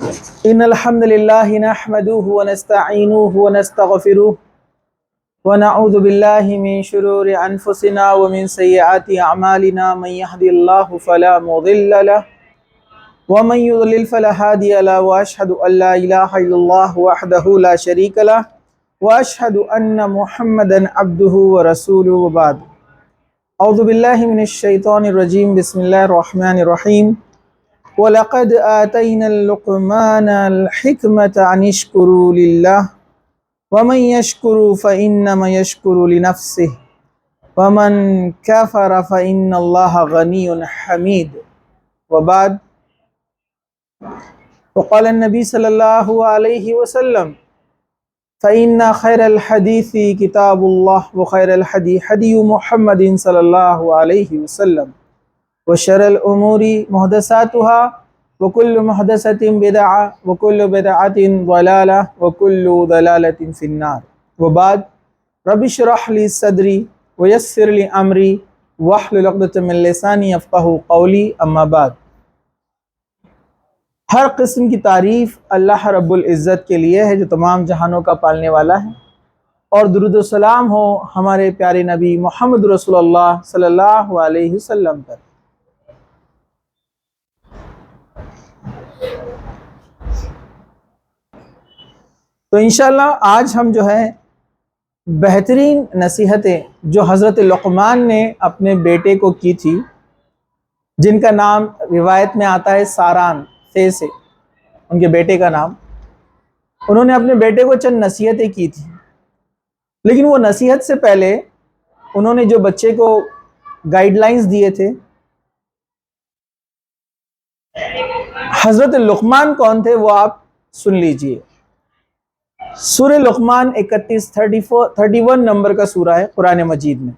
إن الحمد لله نحمده ونستعينه ونستغفره ونعوذ بالله من شرور أنفسنا ومن سيئات أعمالنا من يهدي الله فلا مضل له ومن يضلل فلا هادي له وأشهد أن لا إله إلا الله وحده لا شريك له وأشهد أن محمدا عبده ورسوله وبعد أعوذ بالله من الشيطان الرجيم بسم الله الرحمن الرحيم وَلَقَدْ آتَيْنَا اللُّقْمَانَ الْحِكْمَةَ أَنِ اشْكُرُوا لِلَّهِ وَمَنْ يَشْكُرُ فَإِنَّمَا يَشْكُرُ لِنَفْسِهِ وَمَنْ كَفَرَ فَإِنَّ اللَّهَ غَنِيٌّ حَمِيدٌ وبعد وقال النبي صلى الله عليه وسلم فإن خير الحديث كتاب الله وخير الحديث حدي محمد صلى الله عليه وسلم وشر الأمور محدثاتها وكل محدثة بدعة وكل بدعة ضلالة وكل ضلالة في النار وبعد رب اشرح لي صدري ويسر لي أمري واحلل عقدة من لساني يفقهوا قولي اما بعد۔ ہر قسم کی تعریف اللہ رب العزت کے لیے ہے جو تمام جہانوں کا پالنے والا ہے، اور درود و سلام ہو ہمارے پیارے نبی محمد رسول اللہ صلی اللہ علیہ وسلم پر۔ تو انشاءاللہ آج ہم جو ہے بہترین نصیحتیں جو حضرت لقمان نے اپنے بیٹے کو کی تھی، جن کا نام روایت میں آتا ہے ساران سے ان کے بیٹے کا نام، انہوں نے اپنے بیٹے کو چند نصیحتیں کی تھی، لیکن وہ نصیحت سے پہلے انہوں نے جو بچے کو گائیڈ لائنز دیے تھے۔ حضرت لقمان کون تھے وہ آپ سن لیجئے۔ سورہ لقمان 31 نمبر کا سورہ ہے قرآن مجید میں۔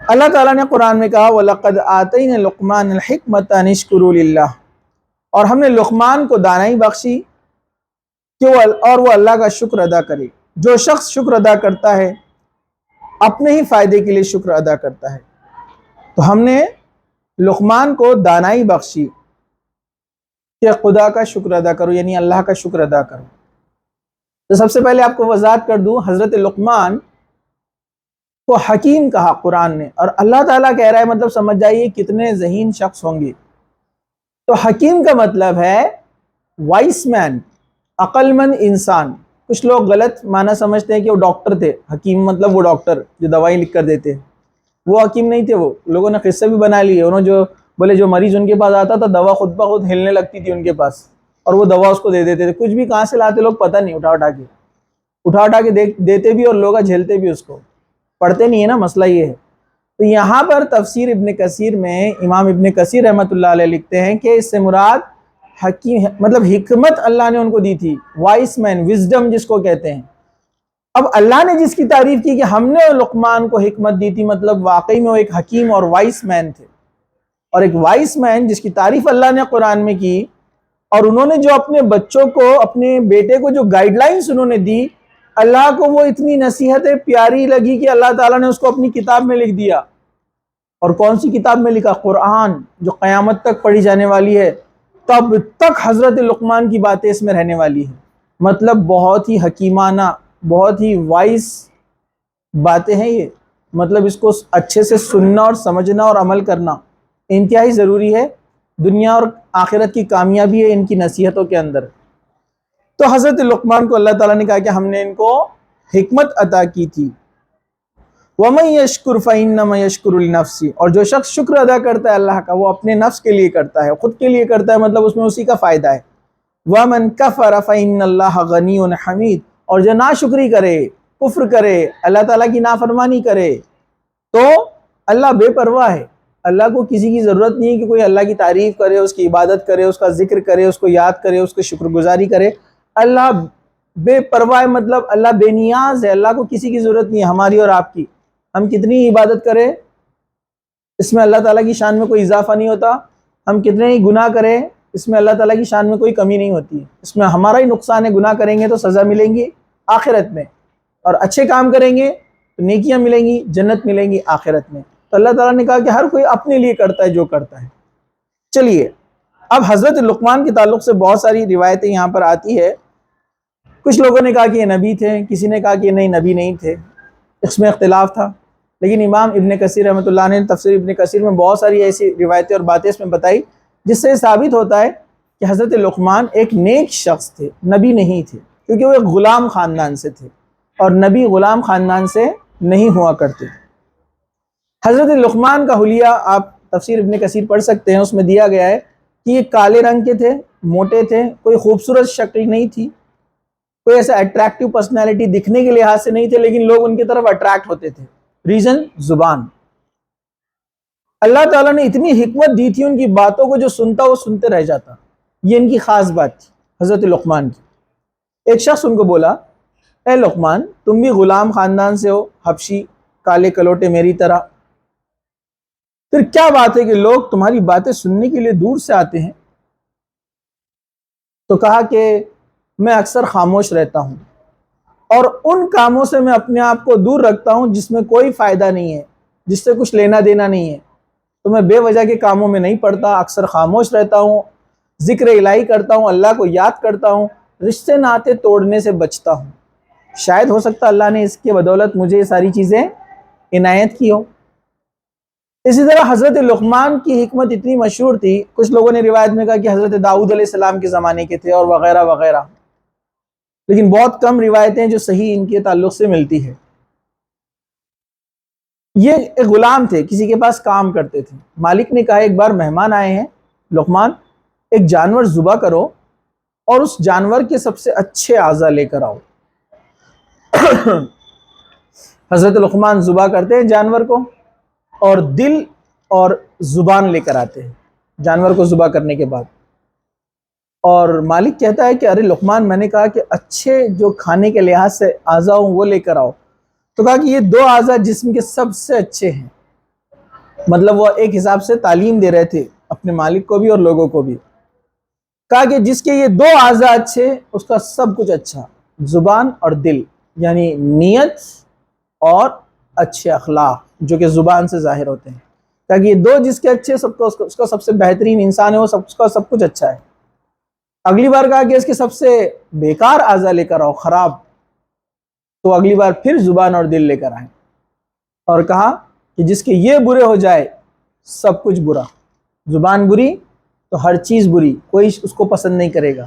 اللہ تعالیٰ نے قرآن میں کہا وَلَقَدْ آتَيْنَا لُقْمَانَ الْحِكْمَةَ أَنِ اشْكُرُوا لِلَّهِ، اور ہم نے لقمان کو دانائی بخشی کہ وہ اللہ کا شکر ادا کرے۔ جو شخص شکر ادا کرتا ہے اپنے ہی فائدے کے لیے شکر ادا کرتا ہے، تو ہم نے لقمان کو دانائی بخشی کہ خدا کا شکر ادا کرو، یعنی اللہ کا شکر ادا کرو۔ تو سب سے پہلے آپ کو وضاحت کر دوں، حضرت لقمان کو حکیم کہا قرآن نے، اور اللہ تعالیٰ کہہ رہا ہے، مطلب سمجھ جائیے کتنے ذہین شخص ہوں گے۔ تو حکیم کا مطلب ہے وائس مین، عقل مند انسان۔ کچھ لوگ غلط معنی سمجھتے ہیں کہ وہ ڈاکٹر تھے، حکیم مطلب وہ ڈاکٹر جو دوائیں لکھ کر دیتے ہیں، وہ حکیم نہیں تھے۔ وہ لوگوں نے قصے بھی بنا لیے، انہوں جو بولے جو مریض ان کے پاس آتا تھا دوا خود بخود ہلنے لگتی تھی ان کے پاس، اور وہ دوا اس کو دے دیتے تھے۔ کچھ بھی کہاں سے لاتے لوگ پتہ نہیں، اٹھا اٹھا کے دیتے بھی، اور لوگ جھیلتے بھی اس کو، پڑھتے نہیں ہے نا، مسئلہ یہ ہے۔ تو یہاں پر تفسیر ابن کثیر میں امام ابن کثیر رحمۃ اللہ علیہ لکھتے ہیں کہ اس سے مراد حکیم مطلب حکمت اللہ نے ان کو دی تھی، وائس مین، وزڈم جس کو کہتے ہیں۔ اب اللہ نے جس کی تعریف کی کہ ہم نے لقمان کو حکمت دی تھی، مطلب واقعی میں وہ ایک حکیم اور وائس مین تھے، اور ایک وائس مین جس کی تعریف اللہ نے قرآن میں کی، اور انہوں نے جو اپنے بچوں کو، اپنے بیٹے کو جو گائیڈ لائنز انہوں نے دی، اللہ کو وہ اتنی نصیحتیں پیاری لگی کہ اللہ تعالیٰ نے اس کو اپنی کتاب میں لکھ دیا۔ اور کون سی کتاب میں لکھا؟ قرآن، جو قیامت تک پڑھی جانے والی ہے، تب تک حضرت لقمان کی باتیں اس میں رہنے والی ہیں۔ مطلب بہت ہی حکیمانہ، بہت ہی وائس باتیں ہیں یہ، مطلب اس کو اچھے سے سننا اور سمجھنا اور عمل کرنا انتہائی ضروری ہے، دنیا اور آخرت کی کامیابی ہے ان کی نصیحتوں کے اندر۔ تو حضرت لقمان کو اللہ تعالیٰ نے کہا کہ ہم نے ان کو حکمت عطا کی تھی۔ وَمَن يَشْكُرْ فَإِنَّمَا يَشْكُرُ لِنَفْسِهِ، اور جو شخص شکر ادا کرتا ہے اللہ کا، وہ اپنے نفس کے لیے کرتا ہے، خود کے لیے کرتا ہے، مطلب اس میں اسی کا فائدہ ہے۔ وَمَن كَفَرَ فَإِنَّ اللَّهَ غَنِيٌّ حَمِيدٌ، اور جو ناشکری کرے، کفر کرے، اللہ تعالیٰ کی نافرمانی کرے، تو اللہ بے پرواہ ہے۔ اللہ کو کسی کی ضرورت نہیں ہے کہ کوئی اللہ کی تعریف کرے، اس کی عبادت کرے، اس کا ذکر کرے، اس کو یاد کرے، اس کو شکر گزاری کرے۔ اللہ بے پرواہ، مطلب اللہ بے نیاز ہے، اللہ کو کسی کی ضرورت نہیں ہے ہماری اور آپ کی۔ ہم کتنی عبادت کریں اس میں اللہ تعالیٰ کی شان میں کوئی اضافہ نہیں ہوتا، ہم کتنے ہی گناہ کریں اس میں اللہ تعالیٰ کی شان میں کوئی کمی نہیں ہوتی، اس میں ہمارا ہی نقصان ہے۔ گناہ کریں گے تو سزا ملیں گی آخرت میں، اور اچھے کام کریں گے تو نیکیاں ملیں گی، جنت ملیں گی آخرت میں۔ تو اللہ تعالیٰ نے کہا کہ ہر کوئی اپنے لیے کرتا ہے جو کرتا ہے۔ چلیے اب حضرت لقمان کے تعلق سے بہت ساری روایتیں یہاں پر آتی ہے. کچھ لوگوں نے کہا کہ یہ نبی تھے، کسی نے کہا کہ یہ نہیں نبی نہیں تھے، اس میں اختلاف تھا. لیکن امام ابن کثیر رحمۃ اللہ نے تفسیر ابن کثیر میں بہت ساری ایسی روایتیں اور باتیں اس میں بتائی جس سے ثابت ہوتا ہے کہ حضرت لقمان ایک نیک شخص تھے، نبی نہیں تھے، کیونکہ وہ ایک غلام خاندان سے تھے اور نبی غلام خاندان سے نہیں ہوا کرتے. حضرت لقمان کا حلیہ آپ تفسیر ابن کثیر پڑھ سکتے ہیں، اس میں دیا گیا ہے کہ یہ کالے رنگ کے تھے، موٹے تھے، کوئی خوبصورت شکل نہیں تھی، کوئی ایسا اٹریکٹیو پرسنالٹی دکھنے کے لحاظ سے نہیں تھے، لیکن لوگ ان کی طرف اٹریکٹ ہوتے تھے. ریزن زبان. اللہ تعالیٰ نے اتنی حکمت دی تھی ان کی باتوں کو، جو سنتا وہ سنتے رہ جاتا. یہ ان کی خاص بات تھی حضرت لقمان کی. ایک شخص ان کو بولا، اے لقمان، تم بھی غلام خاندان سے ہو، حبشی، کالے کلوٹے میری طرح، پھر کیا بات ہے کہ لوگ تمہاری باتیں سننے کے لیے دور سے آتے ہیں؟ تو کہا کہ میں اکثر خاموش رہتا ہوں اور ان کاموں سے میں اپنے آپ کو دور رکھتا ہوں جس میں کوئی فائدہ نہیں ہے، جس سے کچھ لینا دینا نہیں ہے. تو میں بے وجہ کے کاموں میں نہیں پڑتا، اکثر خاموش رہتا ہوں، ذکر الہی کرتا ہوں، اللہ کو یاد کرتا ہوں، رشتے ناطے توڑنے سے بچتا ہوں. شاید ہو سکتا اللہ نے اس کے بدولت مجھے یہ ساری چیزیں عنایت کی ہو. اسی طرح حضرت لقمان کی حکمت اتنی مشہور تھی، کچھ لوگوں نے روایت میں کہا کہ حضرت داؤد علیہ السلام کے زمانے کے تھے اور وغیرہ وغیرہ، لیکن بہت کم روایتیں جو صحیح ان کے تعلق سے ملتی ہے. یہ ایک غلام تھے، کسی کے پاس کام کرتے تھے. مالک نے کہا ایک بار مہمان آئے ہیں، لقمان ایک جانور ذبح کرو اور اس جانور کے سب سے اچھے اعضاء لے کر آؤ. حضرت لقمان ذبح کرتے ہیں جانور کو اور دل اور زبان لے کر آتے ہیں جانور کو ذبح کرنے کے بعد. اور مالک کہتا ہے کہ ارے لقمان، میں نے کہا کہ اچھے جو کھانے کے لحاظ سے اعضاء ہوں وہ لے کر آؤ. تو کہا کہ یہ دو اعضاء جسم کے سب سے اچھے ہیں. مطلب وہ ایک حساب سے تعلیم دے رہے تھے اپنے مالک کو بھی اور لوگوں کو بھی. کہا کہ جس کے یہ دو اعضاء اچھے، اس کا سب کچھ اچھا، زبان اور دل، یعنی نیت اور اچھے اخلاق جو کہ زبان سے ظاہر ہوتے ہیں. تاکہ یہ دو جس کے اچھے، سب کو اس کا سب سے بہترین انسان ہے، وہ اس کا سب کچھ اچھا ہے. اگلی بار کہا کہ اس کے سب سے بیکار اعضاء لے کر آؤ، خراب. تو اگلی بار پھر زبان اور دل لے کر آئیں اور کہا کہ جس کے یہ برے ہو جائے سب کچھ برا. زبان بری تو ہر چیز بری، کوئی اس کو پسند نہیں کرے گا.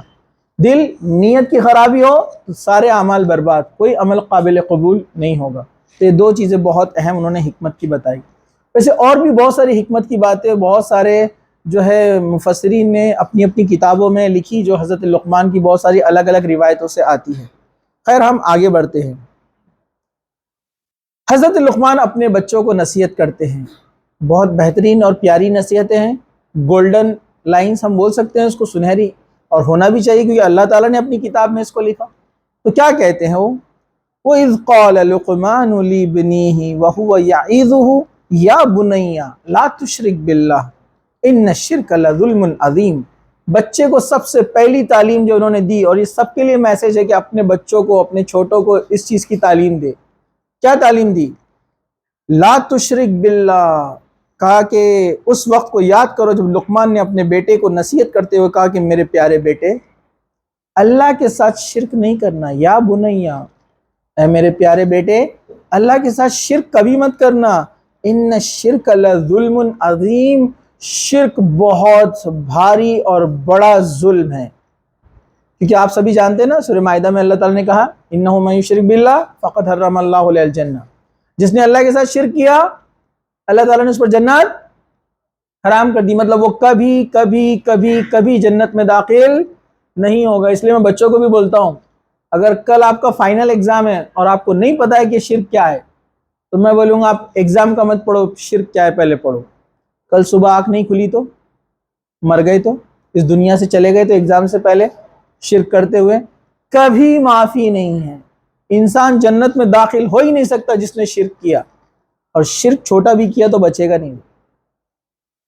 دل، نیت کی خرابی ہو تو سارے اعمال برباد، کوئی عمل قابل قبول نہیں ہوگا. تو یہ دو چیزیں بہت اہم انہوں نے حکمت کی بتائی. ویسے اور بھی بہت ساری حکمت کی باتیں بہت سارے جو ہے مفسرین نے اپنی اپنی کتابوں میں لکھی، جو حضرت لقمان کی بہت ساری الگ الگ روایتوں سے آتی ہے. خیر، ہم آگے بڑھتے ہیں. حضرت لقمان اپنے بچوں کو نصیحت کرتے ہیں، بہت بہترین اور پیاری نصیحتیں ہیں، گولڈن لائنز ہم بول سکتے ہیں اس کو، سنہری، اور ہونا بھی چاہیے کیونکہ اللہ تعالیٰ نے اپنی کتاب میں اس کو لکھا. تو کیا کہتے ہیں وہ؟ وَإِذْ قَالَ لُقْمَانُ لِابْنِهِ وَهُوَ يَعِظُهُ يَا بُنَيَّ لَا تُشْرِكْ بِاللَّهِ إِنَّ الشِّرْكَ لَظُلْمٌ عَظِيمٌ. بچے کو سب سے پہلی تعلیم جو انہوں نے دی، اور یہ سب کے لیے میسج ہے کہ اپنے بچوں کو، اپنے چھوٹوں کو اس چیز کی تعلیم دے. کیا تعلیم دی؟ لا تشرک باللہ. کہا کہ اس وقت کو یاد کرو جب لقمان نے اپنے بیٹے کو نصیحت کرتے ہوئے کہا کہ میرے پیارے بیٹے، اللہ کے ساتھ شرک نہیں کرنا. یا بنیا، اے میرے پیارے بیٹے، اللہ کے ساتھ شرک کبھی مت کرنا. ان الشرک لظلم عظیم. شرک بہت بھاری اور بڑا ظلم ہے. کیونکہ آپ سبھی جانتے ہیں نا، سورہ مائدہ میں اللہ تعالیٰ نے کہا انہ من یشرک باللہ فقد حرم اللہ علیہ الجنہ. جس نے اللہ کے ساتھ شرک کیا، اللہ تعالیٰ نے اس پر جنت حرام کر دی. مطلب وہ کبھی کبھی کبھی کبھی جنت میں داخل نہیں ہوگا. اس لیے میں بچوں کو بھی بولتا ہوں، اگر کل آپ کا فائنل ایگزام ہے اور آپ کو نہیں پتا ہے کہ شرک کیا ہے، تو میں بولوں گا آپ ایگزام کا مت پڑھو، شرک کیا ہے پہلے پڑھو. کل صبح آنکھ نہیں کھلی تو مر گئے، تو اس دنیا سے چلے گئے، تو ایگزام سے پہلے شرک کرتے ہوئے کبھی معافی نہیں ہے. انسان جنت میں داخل ہو ہی نہیں سکتا جس نے شرک کیا، اور شرک چھوٹا بھی کیا تو بچے گا نہیں.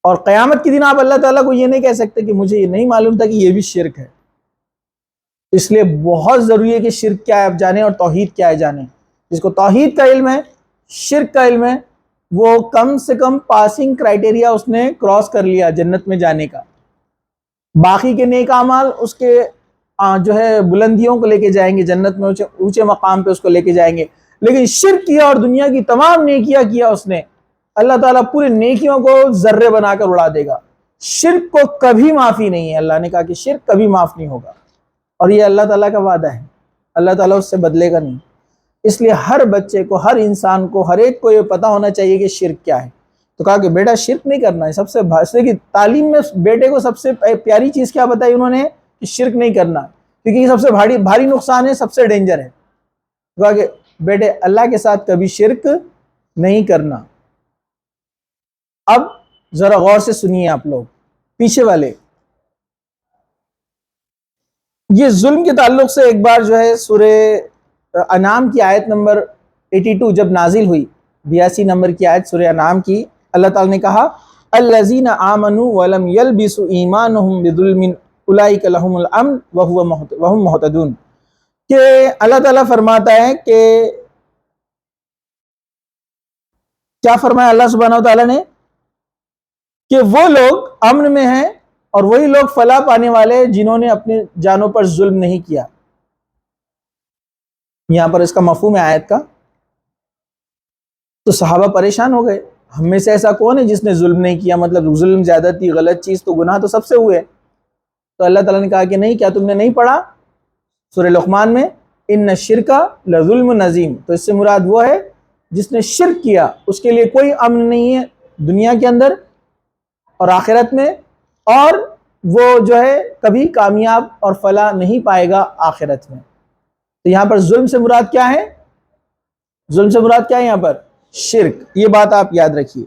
اور قیامت کے دن آپ اللہ تعالیٰ کو یہ نہیں کہہ سکتے کہ مجھے یہ نہیں معلوم تھا کہ یہ بھی شرک ہے. اس لیے بہت ضروری ہے کہ شرک کیا ہے آپ جانیں اور توحید کیا ہے جانیں. جس کو توحید کا علم ہے، شرک کا علم ہے، وہ کم سے کم پاسنگ کرائٹیریا اس نے کراس کر لیا جنت میں جانے کا. باقی کے نیک اعمال اس کے جو ہے بلندیوں کو لے کے جائیں گے، جنت میں اونچے مقام پہ اس کو لے کے جائیں گے. لیکن شرک کیا اور دنیا کی تمام نیکیاں کیا اس نے، اللہ تعالیٰ پورے نیکیوں کو ذرے بنا کر اڑا دے گا. شرک کو کبھی معافی نہیں ہے. اللہ نے کہا کہ شرک کبھی معاف نہیں ہوگا، اور یہ اللہ تعالیٰ کا وعدہ ہے، اللہ تعالیٰ اس سے بدلے گا نہیں. اس لیے ہر بچے کو، ہر انسان کو، ہر ایک کو یہ پتا ہونا چاہیے کہ شرک کیا ہے. تو کہا کہ بیٹا شرک نہیں کرنا ہے. سب سے کی تعلیم میں بیٹے کو سب سے پیاری چیز کیا بتائی انہوں نے؟ کہ شرک نہیں کرنا، کیونکہ یہ سب سے بھاری نقصان ہے، سب سے ڈینجر ہے. کہا کہ بیٹے اللہ کے ساتھ کبھی شرک نہیں کرنا. اب ذرا غور سے سنیے آپ لوگ پیچھے والے. یہ ظلم کے تعلق سے ایک بار جو ہے سورہ انعام کی آیت نمبر 82 جب نازل ہوئی، 82 نمبر کی آیت سورہ انعام کی، اللہ تعالیٰ نے کہا الذین آمنوا ولم یلبسوا ایمانہم بظلم اولئک لہم الامن وہم مہتدون. کہ اللہ تعالیٰ فرماتا ہے کہ کیا فرمایا اللہ سبحانہ وتعالیٰ نے؟ کہ وہ لوگ امن میں ہیں اور وہی لوگ فلاح پانے والے جنہوں نے اپنے جانوں پر ظلم نہیں کیا. یہاں پر اس کا مفہوم ہے آیت کا. تو صحابہ پریشان ہو گئے، ہم میں سے ایسا کون ہے جس نے ظلم نہیں کیا؟ مطلب ظلم، زیادتی، غلط چیز تو گناہ تو سب سے ہوئے. تو اللہ تعالیٰ نے کہا کہ نہیں، کیا تم نے نہیں پڑھا سورہ لقمان میں ان الشرک لظلم عظیم؟ تو اس سے مراد وہ ہے جس نے شرک کیا، اس کے لیے کوئی امن نہیں ہے دنیا کے اندر اور آخرت میں، اور وہ جو ہے کبھی کامیاب اور فلاح نہیں پائے گا آخرت میں. تو یہاں پر ظلم سے مراد کیا ہے؟ ظلم سے مراد کیا ہے یہاں پر؟ شرک. یہ بات آپ یاد رکھیے.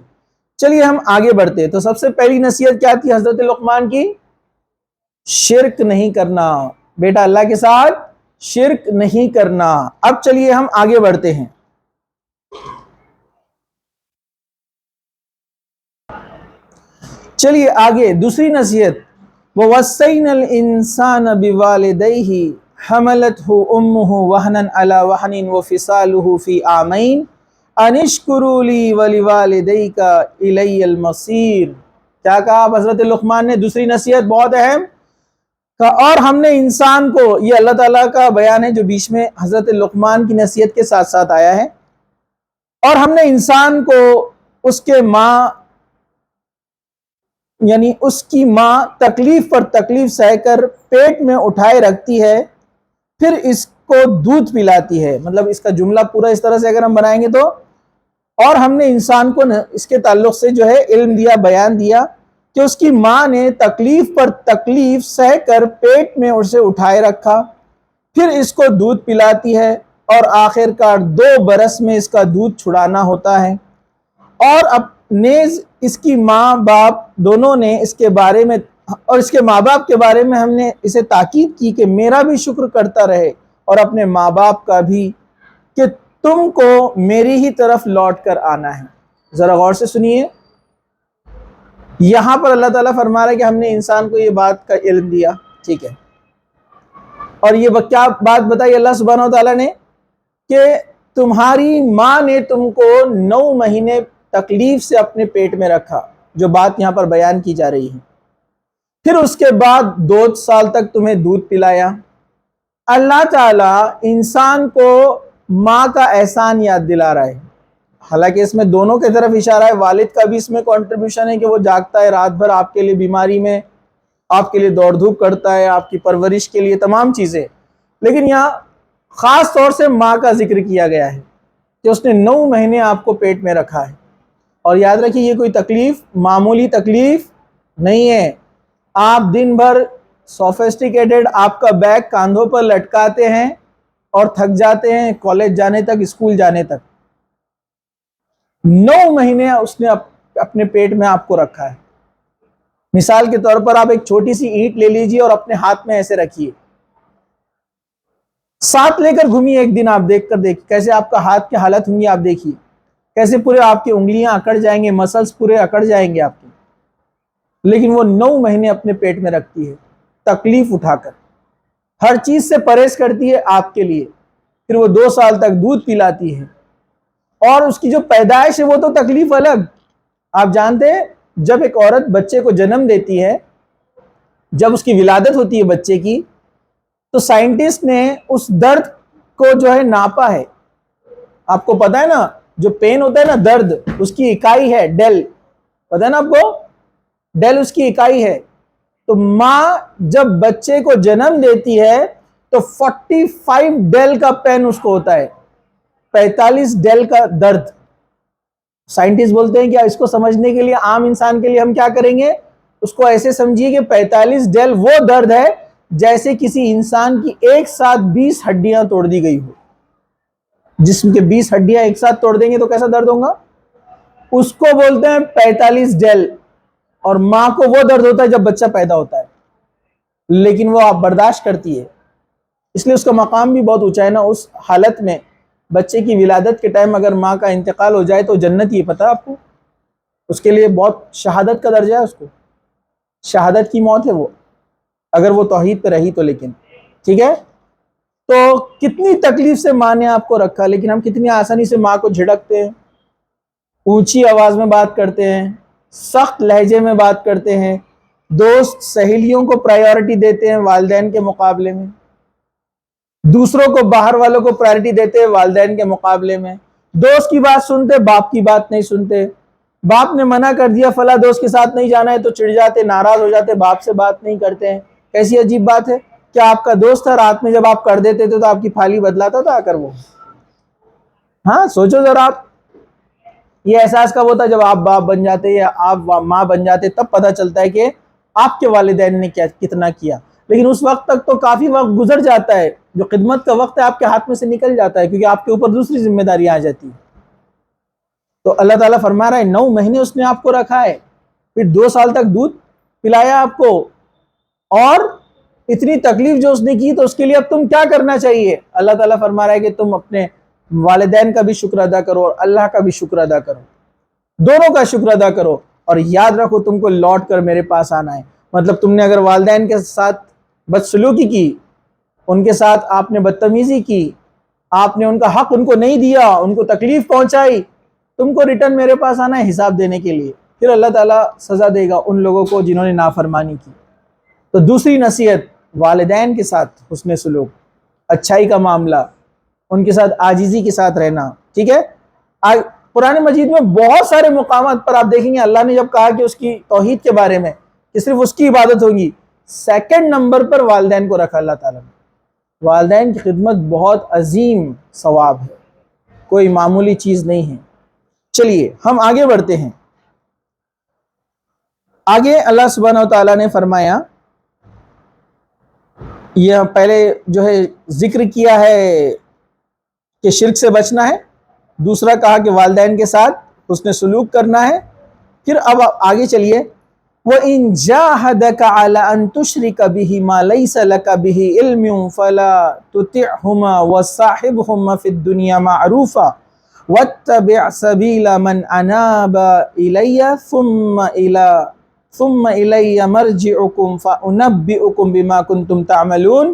چلیے ہم آگے بڑھتے. تو سب سے پہلی نصیحت کیا تھی حضرت لقمان کی؟ شرک نہیں کرنا. بیٹا اللہ کے ساتھ شرک نہیں کرنا. اب چلیے ہم آگے بڑھتے ہیں. چلیے آگے دوسری نصیحت، وَوَصَّيْنَا الْإِنسَانَ بِوَالِدَيْهِ حَمَلَتْهُ أُمُّهُ وَهْنًا عَلَى وَهْنٍ وَفِصَالُهُ فِي عَامَيْنِ أَنِ اشْكُرُوا لِي وَلِوَالِدَيْكَ إِلَيَّ الْمَصِيرُ. کیا کہا اب حضرت لقمان نے؟ دوسری نصیحت بہت اہم. اور ہم نے انسان کو، یہ اللہ تعالیٰ کا بیان ہے جو بیچ میں حضرت لقمان کی نصیحت کے ساتھ ساتھ آیا ہے، اور ہم نے انسان کو اس کے ماں یعنی اس کی ماں تکلیف پر تکلیف سہ کر پیٹ میں اٹھائے رکھتی ہے، پھر اس کو دودھ پلاتی ہے. مطلب اس کا جملہ پورا اس طرح سے اگر ہم بنائیں گے تو، اور ہم نے انسان کو اس کے تعلق سے جو ہے علم دیا، بیان دیا کہ اس کی ماں نے تکلیف پر تکلیف سہ کر پیٹ میں اسے اٹھائے رکھا، پھر اس کو دودھ پلاتی ہے، اور آخر کار 2 برس میں اس کا دودھ چھڑانا ہوتا ہے. اور اب نیز اس کی ماں باپ دونوں نے اس کے بارے میں، اور اس کے ماں باپ کے بارے میں ہم نے اسے تاکید کی کہ میرا بھی شکر کرتا رہے اور اپنے ماں باپ کا بھی، کہ تم کو میری ہی طرف لوٹ کر آنا ہے. ذرا غور سے سنیے. یہاں پر اللہ تعالیٰ فرما رہا ہے کہ ہم نے انسان کو یہ بات کا علم دیا، ٹھیک ہے، اور یہ کیا بات بتائی اللہ سبحانہ وتعالیٰ نے؟ کہ تمہاری ماں نے تم کو 9 مہینے تکلیف سے اپنے پیٹ میں رکھا، جو بات یہاں پر بیان کی جا رہی ہے. پھر اس کے بعد 2 سال تک تمہیں دودھ پلایا. اللہ تعالیٰ انسان کو ماں کا احسان یاد دلا رہا ہے. حالانکہ اس میں دونوں کی طرف اشارہ ہے، والد کا بھی اس میں کنٹریبیوشن ہے کہ وہ جاگتا ہے رات بھر آپ کے لیے، بیماری میں آپ کے لیے دوڑ دھوپ کرتا ہے، آپ کی پرورش کے لیے تمام چیزیں. لیکن یہاں خاص طور سے ماں کا ذکر کیا گیا ہے کہ اس نے 9 مہینے آپ کو پیٹ میں رکھا ہے. اور یاد رکھیے یہ کوئی تکلیف معمولی تکلیف نہیں ہے. آپ دن بھر سوفسٹیکیٹڈ آپ کا بیگ کاندھوں پر لٹکاتے ہیں اور تھک جاتے ہیں کالج جانے تک، اسکول جانے تک. 9 مہینے اس نے اپنے پیٹ میں آپ کو رکھا ہے. مثال کے طور پر آپ ایک چھوٹی سی اینٹ لے لیجئے اور اپنے ہاتھ میں ایسے رکھیے، ساتھ لے کر گھومیے. ایک دن آپ دیکھ کیسے آپ کا ہاتھ کی حالت ہوں گی. آپ دیکھیے کیسے پورے آپ کی انگلیاں اکڑ جائیں گے، مسلز پورے اکڑ جائیں گے آپ کے. لیکن وہ 9 مہینے اپنے پیٹ میں رکھتی ہے تکلیف اٹھا کر، ہر چیز سے پرہیز کرتی ہے آپ کے لیے. پھر وہ 2 سال تک دودھ پلاتی ہے، اور اس کی جو پیدائش ہے وہ تو تکلیف الگ. آپ جانتے ہیں جب ایک عورت بچے کو جنم دیتی ہے جب اس کی ولادت ہوتی ہے بچے کی تو سائنٹسٹ نے اس درد کو جو ہے ناپا ہے. آپ کو پتا ہے نا جو پین ہوتا ہے نا درد اس کی اکائی ہے ڈیل, پتا ہے نا آپ کو, ڈیل اس کی اکائی ہے. تو ماں جب بچے کو جنم دیتی ہے تو 45 ڈیل کا پین اس کو ہوتا ہے, 45 ڈیل کا درد. سائنٹسٹ بولتے ہیں کہ اس کو سمجھنے کے لیے عام انسان کے لیے ہم کیا کریں گے, اس کو ایسے سمجھیے کہ 45 ڈیل وہ درد ہے جیسے کسی انسان کی ایک ساتھ 20 ہڈیاں توڑ دی گئی ہو. جسم کے 20 ہڈیاں ایک ساتھ توڑ دیں گے تو کیسا درد ہوگا, اس کو بولتے ہیں 45 ڈیل. اور ماں کو وہ درد ہوتا ہے جب بچہ پیدا ہوتا ہے, لیکن وہ آپ برداشت کرتی ہے, اس لیے اس کا مقام بھی بہت اونچا ہے نا. اس حالت میں بچے کی ولادت کے ٹائم اگر ماں کا انتقال ہو جائے تو جنت ہی پتہ آپ کو, اس کے لیے بہت شہادت کا درجہ ہے, اس کو شہادت کی موت ہے وہ, اگر وہ توحید پہ رہی تو. لیکن ٹھیک ہے, تو کتنی تکلیف سے ماں نے آپ کو رکھا, لیکن ہم کتنی آسانی سے ماں کو جھڑکتے ہیں, اونچی آواز میں بات کرتے ہیں, سخت لہجے میں بات کرتے ہیں, دوست سہیلیوں کو پرائیورٹی دیتے ہیں والدین کے مقابلے میں, دوسروں کو باہر والوں کو پرائیورٹی دیتے ہیں والدین کے مقابلے میں, دوست کی بات سنتے باپ کی بات نہیں سنتے, باپ نے منع کر دیا فلاں دوست کے ساتھ نہیں جانا ہے تو چڑ جاتے, ناراض ہو جاتے, باپ سے بات نہیں کرتے ہیں. کیسی عجیب بات ہے, کیا آپ کا دوست تھا رات میں جب آپ کر دیتے تھے تو آپ کی پھالی بدلاتا تھا آ کر وہ؟ ہاں سوچو ذرا آپ, یہ احساس کب ہوتا ہے جب آپ باپ بن جاتے یا آپ ماں بن جاتے, تب پتہ چلتا ہے کہ آپ کے والدین نے کتنا کیا. لیکن اس وقت تک تو کافی وقت گزر جاتا ہے, جو خدمت کا وقت ہے آپ کے ہاتھ میں سے نکل جاتا ہے, کیونکہ آپ کے اوپر دوسری ذمہ داریاں آ جاتی ہیں. تو اللہ تعالیٰ فرما رہا ہے 9 مہینے اس نے آپ کو رکھا ہے, پھر 2 سال تک دودھ پلایا آپ کو, اور اتنی تکلیف جو اس نے کی, تو اس کے لیے اب تم کیا کرنا چاہیے؟ اللہ تعالیٰ فرما رہا ہے کہ تم اپنے والدین کا بھی شکر ادا کرو اور اللہ کا بھی شکر ادا کرو, دونوں کا شکر ادا کرو, اور یاد رکھو تم کو لوٹ کر میرے پاس آنا ہے. مطلب تم نے اگر والدین کے ساتھ بدسلوکی کی, ان کے ساتھ آپ نے بدتمیزی کی, آپ نے ان کا حق ان کو نہیں دیا, ان کو تکلیف پہنچائی, تم کو ریٹرن میرے پاس آنا ہے حساب دینے کے لیے. پھر اللہ تعالیٰ سزا دے گا ان لوگوں کو جنہوں نے نافرمانی کی. تو دوسری نصیحت, والدین کے ساتھ حسن سلوک, اچھائی کا معاملہ, ان کے ساتھ عاجزی کے ساتھ رہنا. ٹھیک ہے, قرآن مجید میں بہت سارے مقامات پر آپ دیکھیں گے اللہ نے جب کہا کہ اس کی توحید کے بارے میں کہ صرف اس کی عبادت ہوگی, 2nd نمبر پر والدین کو رکھا اللہ تعالیٰ نے. والدین کی خدمت بہت عظیم ثواب ہے, کوئی معمولی چیز نہیں ہے. چلیے ہم آگے بڑھتے ہیں. آگے اللہ سبحانہ و تعالیٰ نے فرمایا, یہ پہلے جو ہے ذکر کیا ہے کہ شرک سے بچنا ہے, دوسرا کہا کہ والدین کے ساتھ حسن سلوک کرنا ہے. پھر اب آگے چلیے, وَإِن جَاهَدَكَ عَلَىٰ أَن تُشْرِكَ بِهِ مَا لَيْسَ لَكَ بِهِ عِلْمٌ فَلَا تُطِعْهُمَا وَصَاحِبْهُمَا فِي الدُّنْيَا مَعْرُوفًا وَاتَّبِعْ سَبِيلَ مَنْ أَنَابَ إِلَيَّ ثُمَّ إِلَيَّ مَرْجِعُكُمْ فَأُنَبِّئُكُمْ بِمَا كُنْتُمْ تَعْمَلُونَ.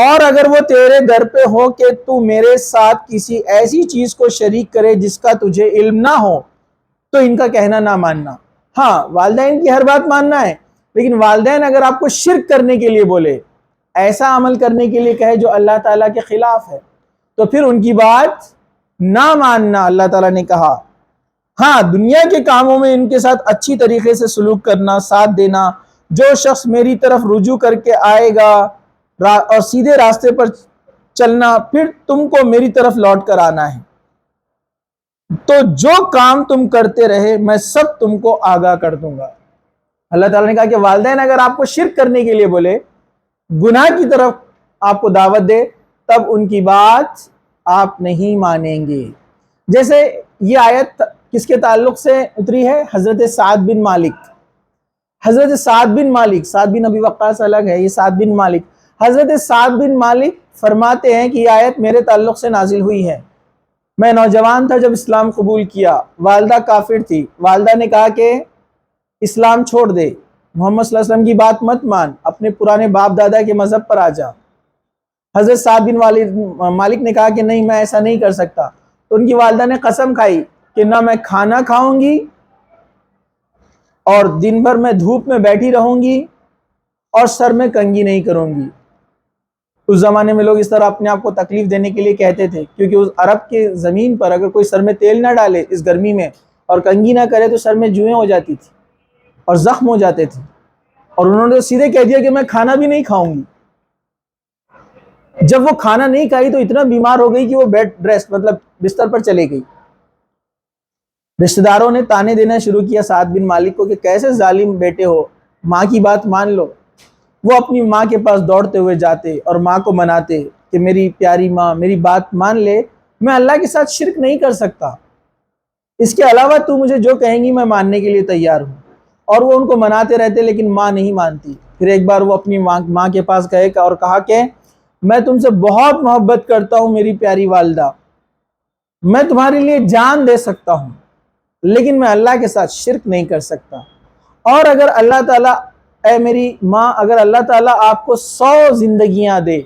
اور اگر وہ تیرے در پہ ہو کہ تو میرے ساتھ کسی ایسی چیز کو شریک کرے جس کا تجھے علم نہ ہو, تو ان کا کہنا نہ ماننا. ہاں والدین کی ہر بات ماننا ہے, لیکن والدین اگر آپ کو شرک کرنے کے لیے بولے, ایسا عمل کرنے کے لیے کہے جو اللہ تعالیٰ کے خلاف ہے, تو پھر ان کی بات نہ ماننا. اللہ تعالیٰ نے کہا ہاں دنیا کے کاموں میں ان کے ساتھ اچھی طریقے سے سلوک کرنا, ساتھ دینا. جو شخص میری طرف رجوع کر کے آئے گا اور سیدھے راستے پر چلنا, پھر تم کو میری طرف لوٹ کر آنا ہے, تو جو کام تم کرتے رہے میں سب تم کو آگاہ کر دوں گا. اللہ تعالیٰ نے کہا کہ والدین اگر آپ کو شرک کرنے کے لیے بولے, گناہ کی طرف آپ کو دعوت دے, تب ان کی بات آپ نہیں مانیں گے. جیسے یہ آیت کس کے تعلق سے اتری ہے؟ حضرت سعد بن مالک. حضرت سعد بن مالک, سعد بن ابی وقاص الگ ہے, یہ سعد بن مالک. حضرت سعد بن مالک فرماتے ہیں کہ یہ آیت میرے تعلق سے نازل ہوئی ہے. میں نوجوان تھا جب اسلام قبول کیا, والدہ کافر تھی, والدہ نے کہا کہ اسلام چھوڑ دے, محمد صلی اللہ علیہ وسلم کی بات مت مان, اپنے پرانے باپ دادا کے مذہب پر آ جا. حضرت سعد بن مالک نے کہا کہ نہیں میں ایسا نہیں کر سکتا. تو ان کی والدہ نے قسم کھائی کہ نہ میں کھانا کھاؤں گی اور دن بھر میں دھوپ میں بیٹھی رہوں گی اور سر میں کنگھی نہیں کروں گی۔ اس زمانے میں لوگ اس طرح اپنے آپ کو تکلیف دینے کے لیے کہتے تھے، کیونکہ اس عرب کے زمین پر اگر کوئی سر میں تیل نہ ڈالے اس گرمی میں اور کنگھی نہ کرے تو سر میں جوئیں ہو جاتی تھی اور زخم ہو جاتے تھے، اور انہوں نے سیدھے کہہ دیا کہ میں کھانا بھی نہیں کھاؤں گی۔ جب وہ کھانا نہیں کھائی تو اتنا بیمار ہو گئی کہ وہ بیڈ ریسٹ مطلب بستر پر چلے گئی۔ رشتہ داروں نے تانے دینا شروع کیا سعد بن مالک کو کہ کیسے ظالم بیٹے ہو، ماں کی بات مان لو۔ وہ اپنی ماں کے پاس دوڑتے ہوئے جاتے اور ماں کو مناتے کہ میری پیاری ماں میری بات مان لے، میں اللہ کے ساتھ شرک نہیں کر سکتا، اس کے علاوہ تو مجھے جو کہیں گی میں ماننے کے لیے تیار ہوں۔ اور وہ ان کو مناتے رہتے لیکن ماں نہیں مانتی۔ پھر ایک بار وہ اپنی ماں کے پاس گئے اور کہا کہ میں تم سے بہت محبت کرتا ہوں میری پیاری والدہ، میں تمہارے لیے جان دے سکتا ہوں، لیکن میں اللہ کے ساتھ شرک نہیں کر سکتا۔ اور اگر اللہ تعالیٰ اے میری ماں اگر اللہ تعالیٰ آپ کو 100 زندگیاں دے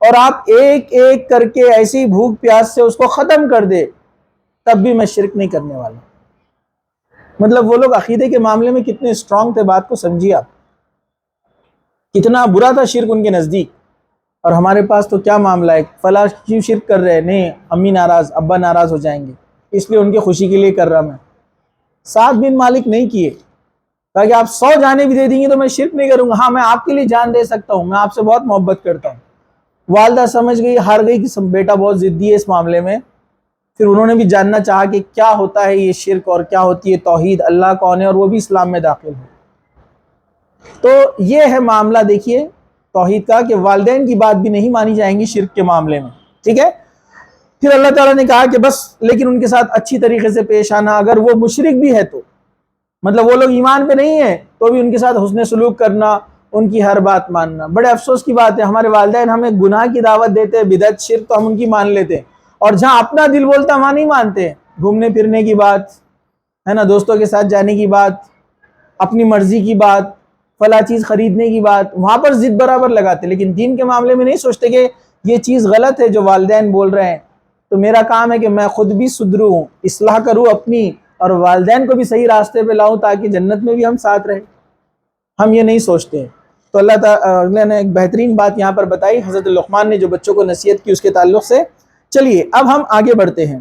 اور آپ ایک ایک کر کے ایسی بھوک پیاس سے اس کو ختم کر دے تب بھی میں شرک نہیں کرنے والا۔ مطلب وہ لوگ عقیدے کے معاملے میں کتنے اسٹرانگ تھے، بات کو سمجھیے آپ، کتنا برا تھا شرک ان کے نزدیک۔ اور ہمارے پاس تو کیا معاملہ ہے، فلاں کیوں شرک کر رہے ہیں، نہیں امی ناراض ابا ناراض ہو جائیں گے اس لیے ان کی خوشی کے لیے کر رہا میں۔ سعد بن مالک نہیں کیے، کہا کہ آپ 100 جانیں بھی دے دیں گے تو میں شرک نہیں کروں گا، ہاں میں آپ کے لیے جان دے سکتا ہوں، میں آپ سے بہت محبت کرتا ہوں۔ والدہ سمجھ گئی، ہار گئی کہ بیٹا بہت ضدی ہے اس معاملے میں۔ پھر انہوں نے بھی جاننا چاہا کہ کیا ہوتا ہے یہ شرک اور کیا ہوتی ہے توحید، اللہ کون ہے، اور وہ بھی اسلام میں داخل ہے۔ تو یہ ہے معاملہ دیکھیے توحید کا کہ والدین کی بات بھی نہیں مانی جائیں گی شرک کے معاملے میں، ٹھیک ہے۔ پھر اللہ تعالیٰ نے کہا کہ بس لیکن ان کے ساتھ اچھی طریقے سے پیش آنا، اگر وہ مشرک بھی ہے تو مطلب وہ لوگ ایمان پہ نہیں ہیں تو بھی ان کے ساتھ حسن سلوک کرنا، ان کی ہر بات ماننا۔ بڑے افسوس کی بات ہے ہمارے والدین ہمیں گناہ کی دعوت دیتے ہیں، بدعت شرک تو ہم ان کی مان لیتے ہیں، اور جہاں اپنا دل بولتا وہاں نہیں مانتے۔ گھومنے پھرنے کی بات ہے نا، دوستوں کے ساتھ جانے کی بات، اپنی مرضی کی بات، فلاں چیز خریدنے کی بات، وہاں پر ضد برابر لگاتے، لیکن دین کے معاملے میں نہیں سوچتے کہ یہ چیز غلط ہے جو والدین بول رہے ہیں۔ تو میرا کام ہے کہ میں خود بھی سدھروں، اصلاح کروں اپنی، اور والدین کو بھی صحیح راستے پہ لاؤں تاکہ جنت میں بھی ہم ساتھ رہیں۔ ہم یہ نہیں سوچتے۔ تو اللہ تعالیٰ نے ایک بہترین بات یہاں پر بتائی، حضرت لقمان نے جو بچوں کو نصیحت کی اس کے تعلق سے۔ چلیے اب ہم آگے بڑھتے ہیں۔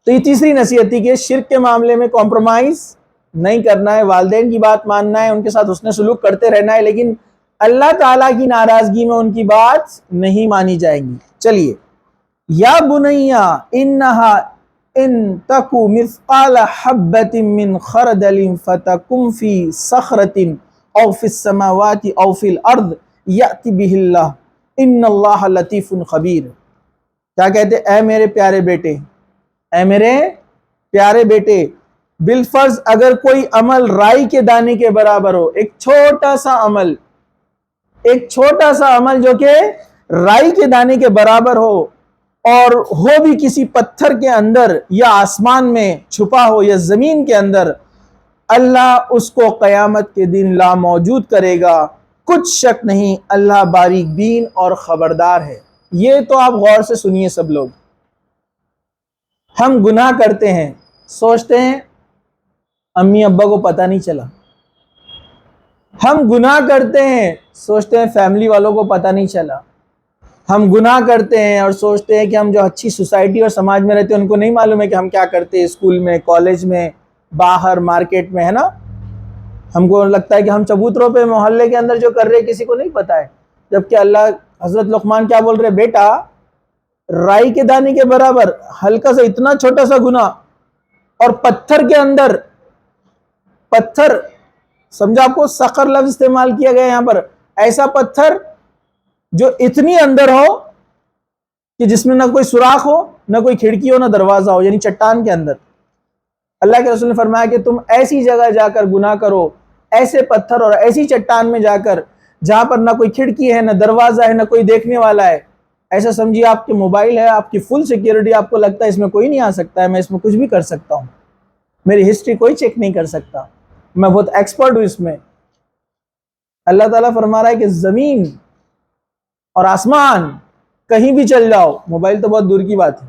تو یہ تیسری نصیحت تھی کہ شرک کے معاملے میں کمپرومائز نہیں کرنا ہے، والدین کی بات ماننا ہے، ان کے ساتھ حسن سلوک کرتے رہنا ہے، لیکن اللہ تعالیٰ کی ناراضگی میں ان کی بات نہیں مانی جائیں گی۔ چلیے، یا بنیا انہا ان تکو مثقال حبۃ من خردل فتکن فی صخرۃ او فی السماوات او فی الارض یأت بہ اللہ ان اللہ لطیف خبیر۔ کیا کہتے؟ اے میرے پیارے بیٹے، اے میرے پیارے بیٹے، بالفرض اگر کوئی عمل رائی کے دانے کے برابر ہو، ایک چھوٹا سا عمل جو کہ رائی کے دانے کے برابر ہو، اور ہو بھی کسی پتھر کے اندر یا آسمان میں چھپا ہو یا زمین کے اندر، اللہ اس کو قیامت کے دن لا موجود کرے گا، کچھ شک نہیں اللہ باریک بین اور خبردار ہے۔ یہ تو آپ غور سے سنیے سب لوگ، ہم گناہ کرتے ہیں، سوچتے ہیں امی ابا کو پتہ نہیں چلا، ہم گناہ کرتے ہیں سوچتے ہیں فیملی والوں کو پتہ نہیں چلا، ہم گناہ کرتے ہیں اور سوچتے ہیں کہ ہم جو اچھی سوسائٹی اور سماج میں رہتے ہیں ان کو نہیں معلوم ہے کہ ہم کیا کرتے ہیں، اسکول میں، کالج میں، باہر مارکیٹ میں، ہے نا۔ ہم کو لگتا ہے کہ ہم چبوتروں پہ محلے کے اندر جو کر رہے ہیں کسی کو نہیں پتہ ہے، جبکہ اللہ حضرت لقمان کیا بول رہے؟ بیٹا رائی کے دانے کے برابر ہلکا سا اتنا چھوٹا سا گناہ، اور پتھر کے اندر، پتھر سمجھا آپ کو، صخر لفظ استعمال کیا گیا یہاں پر، ایسا پتھر جو اتنی اندر ہو کہ جس میں نہ کوئی سوراخ ہو، نہ کوئی کھڑکی ہو، نہ دروازہ ہو، یعنی چٹان کے اندر۔ اللہ کے رسول نے فرمایا کہ تم ایسی جگہ جا کر گناہ کرو، ایسے پتھر اور ایسی چٹان میں جا کر جہاں پر نہ کوئی کھڑکی ہے، نہ دروازہ ہے، نہ کوئی دیکھنے والا ہے، ایسا سمجھیے آپ کے موبائل ہے، آپ کی فل سیکیورٹی، آپ کو لگتا ہے اس میں کوئی نہیں آ سکتا ہے، میں اس میں کچھ بھی کر سکتا ہوں، میری ہسٹری کوئی چیک نہیں کر سکتا، میں بہت ایکسپرٹ ہوں اس میں۔ اللہ تعالیٰ فرما رہا ہے کہ زمین اور آسمان کہیں بھی چل جاؤ، موبائل تو بہت دور کی بات ہے،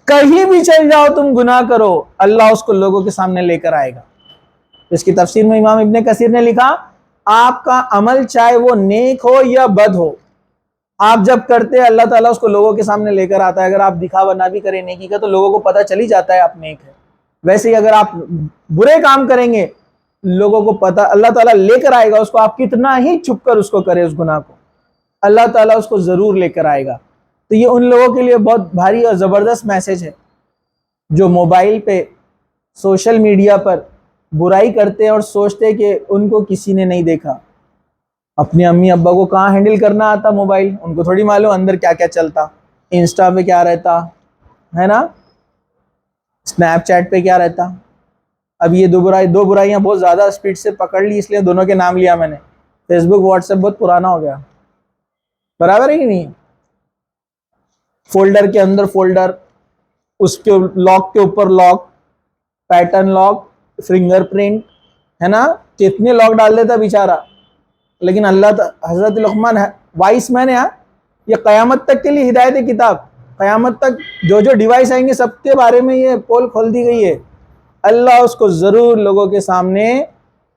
کہیں بھی چل جاؤ تم گناہ کرو، اللہ اس کو لوگوں کے سامنے لے کر آئے گا۔ اس کی تفسیر میں امام ابن کثیر نے لکھا آپ کا عمل چاہے وہ نیک ہو یا بد ہو، آپ جب کرتے ہیں اللہ تعالیٰ اس کو لوگوں کے سامنے لے کر آتا ہے. اگر آپ دکھاوا نہ بھی کریں نیکی کا تو لوگوں کو پتہ چل ہی جاتا ہے آپ نیک ہے. ویسے ہی اگر آپ برے کام کریں گے لوگوں کو پتہ، اللہ تعالیٰ لے کر آئے گا اس کو، آپ کتنا ہی چھپ کر اس کو کرے اس گناہ کو، اللہ تعالیٰ اس کو ضرور لے کر آئے گا. تو یہ ان لوگوں کے لیے بہت بھاری اور زبردست میسج ہے جو موبائل پہ سوشل میڈیا پر برائی کرتے ہیں اور سوچتے کہ ان کو کسی نے نہیں دیکھا. اپنی امی ابا کو کہاں ہینڈل کرنا آتا موبائل، ان کو تھوڑی معلوم اندر کیا کیا چلتا، انسٹا پہ کیا رہتا ہے نا، اسنیپ چیٹ پہ کیا رہتا. اب یہ دو برائیاں بہت زیادہ اسپیڈ سے پکڑ لی، اس لیے دونوں کے نام لیا میں نے. فیس بک واٹس ایپ بہت پرانا ہو گیا، برابر ہے کہ نہیں. فولڈر کے اندر فولڈر، اس کے لاک کے اوپر lock, pattern lock, fingerprint, ہے نا، کتنے لاک ڈال دیتا بیچارہ. لیکن اللہ حضرت لقمان وائس مین ہے، یہ قیامت تک کے لیے ہدایت کتاب، قیامت تک جو ڈیوائس آئیں گے سب کے بارے میں یہ پول کھول دی گئی ہے. اللہ اس کو ضرور لوگوں کے سامنے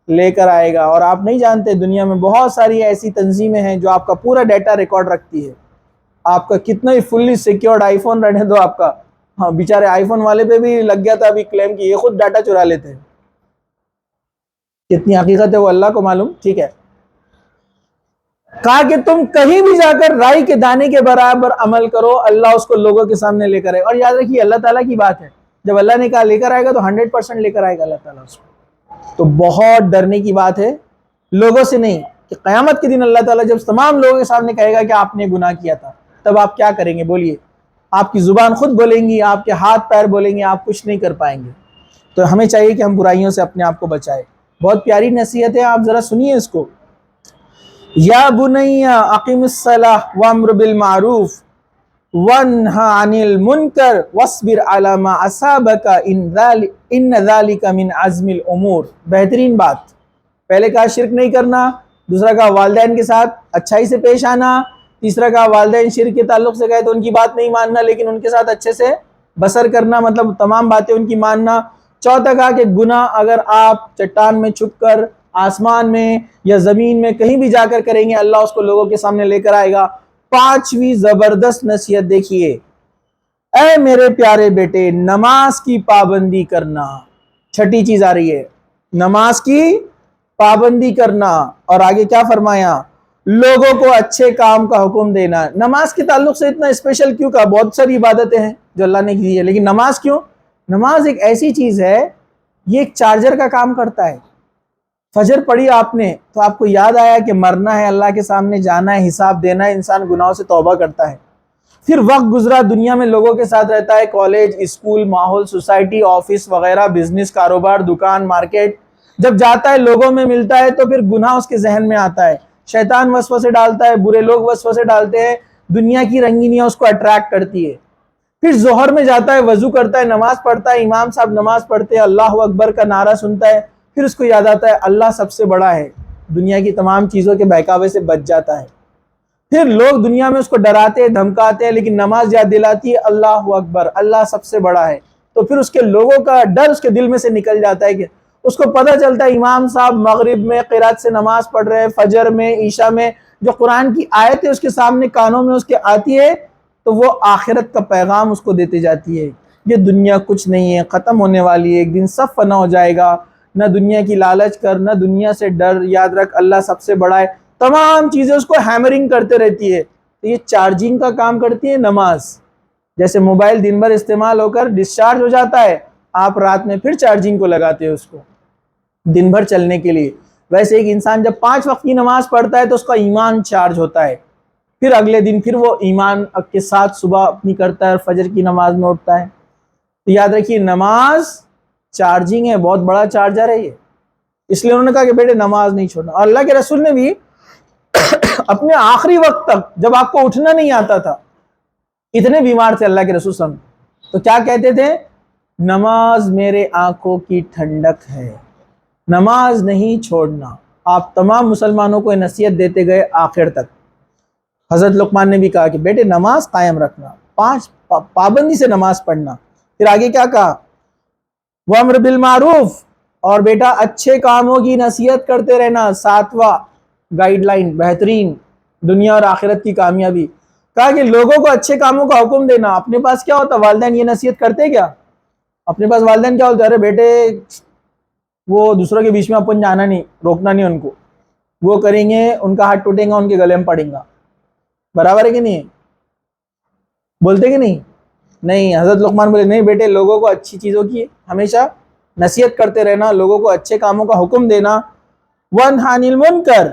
لے کر آئے گا. اور آپ نہیں جانتے دنیا میں بہت ساری ایسی تنظیمیں ہیں جو آپ کا پورا ڈیٹا ریکارڈ رکھتی ہے. آپ کا کتنا ہی فلی سیکیورڈ آئی فون رہنے دو آپ کا، ہاں بیچارے آئی فون والے پہ بھی لگ گیا تھا ابھی کلیم کی یہ خود ڈاٹا چرا لیتے ہیں. کتنی حقیقت ہے وہ اللہ کو معلوم. ٹھیک ہے، کہا کہ تم کہیں بھی جا کر رائی کے دانے کے برابر عمل کرو، اللہ اس کو لوگوں کے سامنے لے کر آئے. اور یاد رکھیے اللہ تعالیٰ کی بات ہے، جب اللہ نے کہا لے کر آئے گا تو 100% لے کر آئے گا اللہ تعالیٰ اس کو. تو بہت ڈرنے کی بات ہے لوگوں سے نہیں، کہ قیامت کے دن اللہ تعالیٰ جب تمام لوگوں کے سامنے کہے گا کہ آپ نے گناہ کیا تھا، تب آپ کیا کریں گے بولیے. آپ کی زبان خود بولیں گی، آپ کے ہاتھ پیر بولیں گے، آپ کچھ نہیں کر پائیں گے. تو ہمیں چاہیے کہ ہم برائیوں سے اپنے آپ کو بچائیں. بہت پیاری نصیحت ہے، آپ ذرا سنیے اس کو. یا بنی اقم الصلاۃ وامر بالمعروف وانہ عن المنکر واصبر علی ما اصابک ان ذلک من عزم الامور. بہترین بات. پہلے کہا شرک نہیں کرنا، دوسرا کہا والدین کے ساتھ اچھائی سے پیش آنا، تیسرا کہا والدین شرک کے تعلق سے گئے تو ان کی بات نہیں ماننا لیکن ان کے ساتھ اچھے سے بسر کرنا، مطلب تمام باتیں ان کی ماننا. چوتھا کہا کہ گناہ اگر آپ چٹان میں چھپ کر، آسمان میں یا زمین میں کہیں بھی جا کر کریں گے اللہ اس کو لوگوں کے سامنے لے کر آئے گا. پانچویں زبردست نصیحت دیکھیے، اے میرے پیارے بیٹے نماز کی پابندی کرنا. چھٹی چیز آ رہی ہے، نماز کی پابندی کرنا. اور آگے کیا فرمایا؟ لوگوں کو اچھے کام کا حکم دینا. نماز کے تعلق سے اتنا اسپیشل کیوں کہا؟ بہت ساری عبادتیں ہیں جو اللہ نے کی ہے لیکن نماز کیوں؟ نماز ایک ایسی چیز ہے، یہ ایک چارجر کا کام کرتا ہے. فجر پڑھی آپ نے تو آپ کو یاد آیا کہ مرنا ہے، اللہ کے سامنے جانا ہے، حساب دینا ہے، انسان گناہوں سے توبہ کرتا ہے. پھر وقت گزرا دنیا میں لوگوں کے ساتھ رہتا ہے، کالج، اسکول، ماحول، سوسائٹی، آفس وغیرہ، بزنس، کاروبار، دکان، مارکیٹ، جب جاتا ہے لوگوں میں ملتا ہے تو پھر گناہ اس کے ذہن میں آتا ہے. شیطان وسوسے ڈالتا ہے، برے لوگ وسوسے ڈالتے ہیں، دنیا کی رنگینیاں اس کو اٹریکٹ کرتی ہے. پھر ظہر میں جاتا ہے، وضو کرتا ہے، نماز پڑھتا ہے، امام صاحب نماز پڑھتے ہیں، اللہ اکبر کا نعرہ سنتا ہے، پھر اس کو یاد آتا ہے اللہ سب سے بڑا ہے، دنیا کی تمام چیزوں کے بہکاوے سے بچ جاتا ہے. پھر لوگ دنیا میں اس کو ڈراتے ہیں، دھمکاتے ہیں، لیکن نماز یاد دلاتی ہے اللہ اکبر، اللہ سب سے بڑا ہے. تو پھر اس کے لوگوں کا ڈر اس کے دل میں سے نکل جاتا ہے، کہ اس کو پتہ چلتا ہے امام صاحب مغرب میں قرات سے نماز پڑھ رہے ہیں، فجر میں، عشاء میں، جو قرآن کی آیتیں اس کے سامنے کانوں میں اس کے آتی ہے تو وہ آخرت کا پیغام اس کو دیتے جاتی ہے. یہ دنیا کچھ نہیں ہے، ختم ہونے والی ہے، ایک دن سب فنا ہو جائے گا. نہ دنیا کی لالچ کر، نہ دنیا سے ڈر، یاد رکھ اللہ سب سے بڑا ہے. تمام چیزیں اس کو ہیمرنگ کرتے رہتی ہے. تو یہ چارجنگ کا کام کرتی ہے نماز. جیسے موبائل دن بھر استعمال ہو کر ڈسچارج ہو جاتا ہے، آپ رات میں پھر چارجنگ کو لگاتے ہیں اس کو دن بھر چلنے کے لیے. ویسے ایک انسان جب 5 وقت کی نماز پڑھتا ہے تو اس کا ایمان چارج ہوتا ہے، پھر اگلے دن پھر وہ ایمان کے ساتھ صبح اپنی کرتا ہے اور فجر کی نماز میں اٹھتا ہے. تو یاد رکھیے نماز چارجنگ ہے، بہت بڑا چارجر ہے یہ. اس لیے انہوں نے کہا کہ بیٹے نماز نہیں چھوڑنا. اور اللہ کے رسول نے بھی اپنے آخری وقت تک جب آپ کو اٹھنا نہیں آتا تھا، اتنے بیمار تھے اللہ کے رسول صلی اللہ علیہ وسلم، تو کیا کہتے تھے؟ نماز میرے آنکھوں کی ٹھنڈک ہے، نماز نہیں چھوڑنا. آپ تمام مسلمانوں کو نصیحت دیتے گئے آخر تک. حضرت لقمان نے بھی کہا کہ بیٹے نماز قائم رکھنا، 5 پابندی سے نماز پڑھنا. پھر آگے کیا کہا؟ وَأَمْرُ بِالْمَعْرُوفِ اور بیٹا اچھے کاموں کی نصیحت کرتے رہنا، 7واں گائیڈ لائن بہترین دنیا اور آخرت کی کامیابی. کہا کہ لوگوں کو اچھے کاموں کا حکم دینا. اپنے پاس کیا ہوتا؟ والدین یہ نصیحت کرتے کیا؟ اپنے پاس والدین کیا ہوتا ہے؟ ارے بیٹے وہ دوسروں کے بیچ میں اپن جانا نہیں، روکنا نہیں ان کو، وہ کریں گے ان کا ہاتھ ٹوٹیں گا، ان کے گلے میں پڑیں گا. برابر ہے کہ نہیں؟ بولتے کہ نہیں؟ نہیں، حضرت لقمان بولے نہیں بیٹے، لوگوں کو اچھی چیزوں کی ہمیشہ نصیحت کرتے رہنا، لوگوں کو اچھے کاموں کا حکم دینا. وَانْهَ عَنِ الْمُنْكَرِ،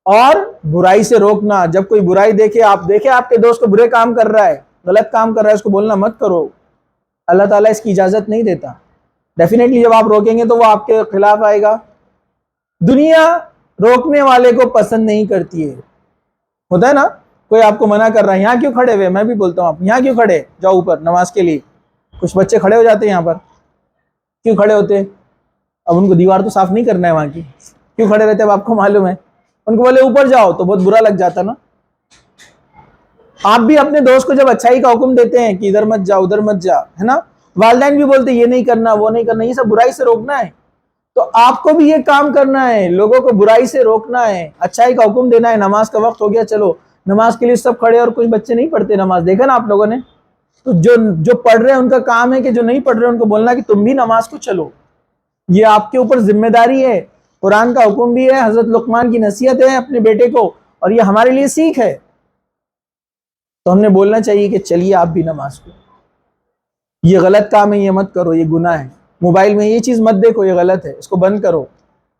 اور برائی سے روکنا. جب کوئی برائی دیکھے آپ کے دوست کو برے کام کر رہا ہے، غلط کام کر رہا ہے، اس کو بولنا مت کرو. اللہ تعالیٰ اس کی اجازت نہیں دیتا. ڈیفینیٹلی جب آپ روکیں گے تو وہ آپ کے خلاف آئے گا. دنیا روکنے والے کو پسند نہیں کرتی ہے. ہوتا ہے نا، کوئی آپ کو منع کر رہا ہے، یہاں کیوں کھڑے ہوئے؟ میں بھی بولتا ہوں آپ یہاں کیوں کھڑے؟ جاؤ اوپر نماز کے لیے. کچھ بچے کھڑے ہو جاتے ہیں یہاں پر. کیوں کھڑے ہوتے؟ اب ان کو دیوار تو صاف نہیں کرنا ہے وہاں کی، کیوں کھڑے رہتے اب آپ کو معلوم ہے. ان کو بولے اوپر جاؤ تو بہت برا لگ جاتا نا. آپ بھی اپنے دوست کو جب اچھائی کا حکم دیتے ہیں کہ ادھر مت جا ادھر مت جا، ہے نا، والدین بھی بولتے یہ نہیں کرنا وہ نہیں کرنا، یہ سب برائی سے روکنا ہے. تو آپ کو بھی یہ کام کرنا ہے، لوگوں کو برائی سے روکنا ہے، اچھائی کا حکم دینا ہے. نماز کا وقت ہو گیا، چلو نماز کے لیے سب کھڑے، اور کچھ بچے نہیں پڑھتے نماز، دیکھا نا آپ لوگوں نے. تو جو پڑھ رہے ہیں ان کا کام ہے کہ جو نہیں پڑھ رہے ان کو بولنا کہ تم بھی نماز کو چلو. یہ آپ کے اوپر ذمہ داری ہے. قرآن کا حکم بھی ہے، حضرت لقمان کی نصیحت ہے اپنے بیٹے کو، اور یہ ہمارے لیے سیکھ ہے. تو ہم نے بولنا چاہیے کہ چلیے آپ بھی نماز کو. یہ غلط کام ہے، یہ مت کرو، یہ گناہ ہے. موبائل میں یہ چیز مت دیکھو، یہ غلط ہے، اس کو بند کرو.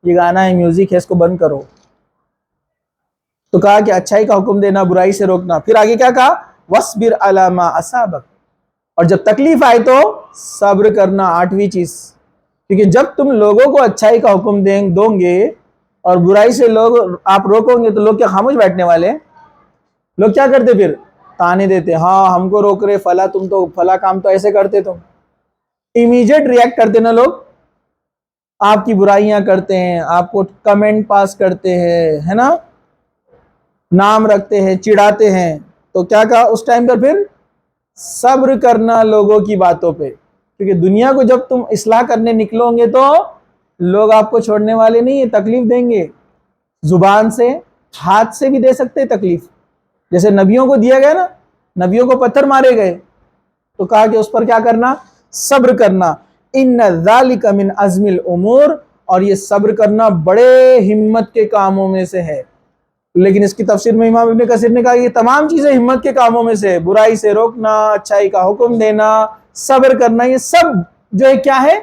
یہ گانا ہے، میوزک ہے، اس کو بند کرو. تو کہا کہ اچھائی کا حکم دینا، برائی سے روکنا. پھر آگے کیا کہا؟ وَاصْبِرْ عَلَىٰ مَا أَصَابَكَ، اور جب تکلیف آئے تو صبر کرنا. 8ویں چیز، کیونکہ جب تم لوگوں کو اچھائی کا حکم دو گے اور برائی سے آپ روکو گے تو لوگ کیا خاموش بیٹھنے والے؟ لوگ کیا کرتے؟ پھر تانے دیتے، ہاں ہم کو روک رہے، فلاں تم تو فلاں کام تو ایسے کرتے. تم امیجیٹ ریئیکٹ کرتے نا لوگ، آپ کی برائیاں کرتے ہیں، آپ کو کمنٹ پاس کرتے ہیں، ہے نا، نام رکھتے ہیں، چڑھاتے ہیں. تو کیا کہا اس ٹائم پر؟ پھر صبر کرنا لوگوں کی باتوں پہ. کیونکہ دنیا کو جب تم اصلاح کرنے نکلو گے تو لوگ آپ کو چھوڑنے والے نہیں ہیں، تکلیف دیں گے. زبان سے، ہاتھ سے بھی دے سکتے تکلیف، جیسے نبیوں کو دیا گیا نا، نبیوں کو پتھر مارے گئے. تو کہا کہ اس پر کیا کرنا؟ صبر کرنا. ان ذالک من عزم الامور، اور یہ صبر کرنا بڑے ہمت کے کاموں میں سے ہے. لیکن اس کی تفسیر میں امام ابن کثیر نے کہا یہ تمام چیزیں ہمت کے کاموں میں سے ہے. برائی سے روکنا، اچھائی کا حکم دینا، صبر کرنا، یہ سب جو ہے کیا ہے؟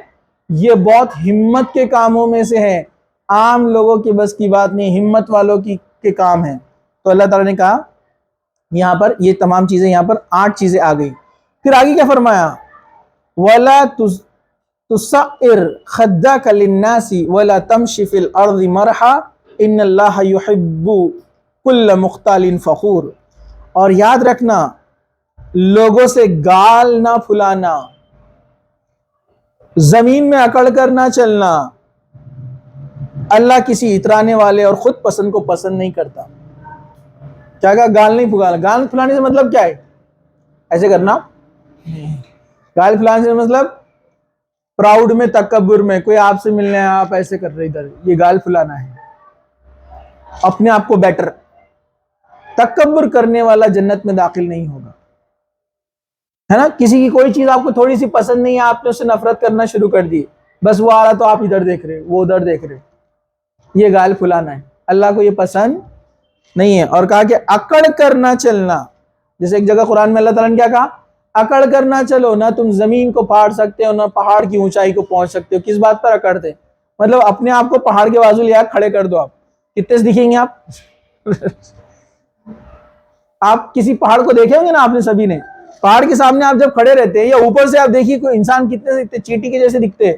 یہ بہت ہمت کے کاموں میں سے ہے. عام لوگوں کی بس کی بات نہیں، ہمت والوں کے کام ہیں. تو اللہ تعالیٰ نے کہا یہاں پر یہ تمام چیزیں، یہاں پر 8 چیزیں آ گئی. پھر آگے کیا فرمایا؟ وَلَا تُسَعِّرْ خَدَّكَ لِلنَّاسِ وَلَا تَمْشِ فِي الْأَرْضِ مَرْحًا إِنَّ اللَّهَ يُحِبُّ كُلَّ مُخْتَالٍ فَخُورٍ، اور یاد رکھنا لوگوں سے گال نہ پھلانا، زمین میں اکڑ کر نہ چلنا. اللہ کسی اترانے والے اور خود پسند کو پسند نہیں کرتا. کیا کہا؟ گال نہیں پھلانا. گال پھلانے سے مطلب کیا ہے؟ ایسے کرنا. گال پھلانے سے مطلب پراؤڈ میں، تکبر میں، کوئی آپ سے ملنے آیا آپ ایسے کر رہے ادھر، یہ گال پھلانا ہے. اپنے آپ کو بیٹر. تکبر کرنے والا جنت میں داخل نہیں ہوگا، ہے نا. کسی کی کوئی چیز آپ کو تھوڑی سی پسند نہیں ہے، آپ نے اس سے نفرت کرنا شروع کر دی، بس وہ آ رہا تو آپ ادھر دیکھ رہے، وہ ادھر دیکھ رہے. یہ گال پھلانا ہے، اللہ کو یہ پسند نہیں ہے. اور کہا کہ اکڑ کر نہ چلنا. جیسے ایک جگہ قرآن میں اللہ تعالیٰ نے کیا کہا؟ اکڑ کر نہ چلو. نہ تم زمین کو پھاڑ سکتے ہو، نہ پہاڑ کی اونچائی کو پہنچ سکتے ہو. کس بات پر اکڑتے؟ مطلب اپنے آپ کو پہاڑ کے بازو لے کھڑے کر دو. آپ کتنے سے دکھیں گے؟ آپ کسی پہاڑ کو دیکھے ہوں گے نا، آپ نے سبھی نے. پہاڑ کے سامنے آپ جب کھڑے رہتے ہیں یا اوپر سے آپ دیکھیے کوئی انسان کتنے چیٹی کے جیسے دکھتے ہیں.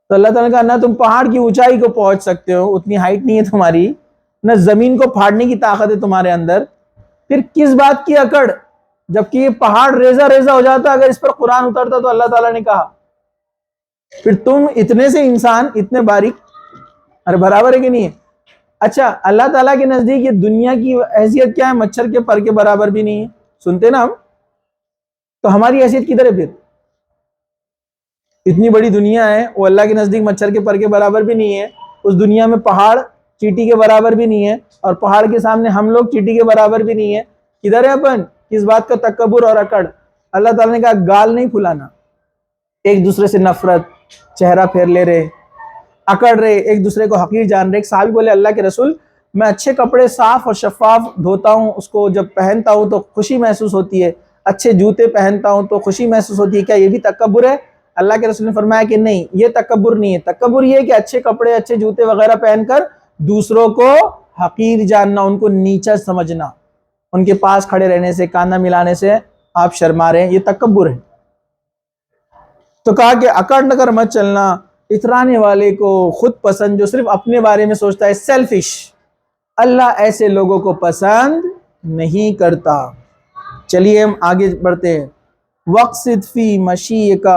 تو اللہ تعالیٰ نے کہا نہ تم پہاڑ کی اونچائی کو پہنچ سکتے ہو، اتنی ہائٹ نہیں ہے تمہاری، نہ زمین کو پھاڑنے کی طاقت ہے تمہارے اندر. پھر کس بات کی اکڑ؟ جبکہ یہ پہاڑ ریزہ ریزہ ہو جاتا اگر اس پر قرآن اترتا. تو اللہ تعالیٰ نے کہا پھر تم اتنے سے انسان اتنے باریک، ارے برابر ہے کہ نہیں ہے؟ اچھا اللہ تعالیٰ کے نزدیک یہ دنیا کی حیثیت کیا ہے؟ مچھر کے پر کے برابر بھی نہیں ہے. سنتے نا ہم، تو ہماری حیثیت کدھر ہے پھر؟ اتنی بڑی دنیا ہے، وہ اللہ کے نزدیک مچھر کے پر کے برابر بھی نہیں ہے. اس دنیا میں پہاڑ چیٹی کے برابر بھی نہیں ہے، اور پہاڑ کے سامنے ہم لوگ چیٹی کے برابر بھی نہیں ہے. کدھر ہے اپن؟ کس بات کا تکبر اور اکڑ. اللہ تعالیٰ نے کہا گال نہیں پھلانا، ایک دوسرے سے نفرت، چہرہ پھیر لے رہے، اکڑ رہے، ایک دوسرے کو حقیر جان رہے. ایک صحابی بولے اللہ کے رسول، میں اچھے کپڑے صاف اور شفاف دھوتا ہوں، اس کو جب پہنتا ہوں تو خوشی محسوس ہوتی ہے، اچھے جوتے پہنتا ہوں تو خوشی محسوس ہوتی ہے، کیا یہ بھی تکبر ہے؟ اللہ کے رسول نے فرمایا کہ نہیں، یہ تکبر نہیں ہے. تکبر یہ ہے کہ اچھے کپڑے، اچھے جوتے وغیرہ پہن کر دوسروں کو حقیر جاننا، ان کو نیچا سمجھنا، ان کے پاس کھڑے رہنے سے، کانا ملانے سے آپ شرما رہے ہیں، یہ تکبر ہے. تو کہا کہ اکڑ نہ کر مت چلنا اترانے والے کو، خود پسند جو صرف اپنے بارے میں سوچتا ہے، سیلفش. اللہ ایسے لوگوں کو پسند نہیں کرتا. چلیے ہم آگے بڑھتے ہیں. وقصد فی مشیک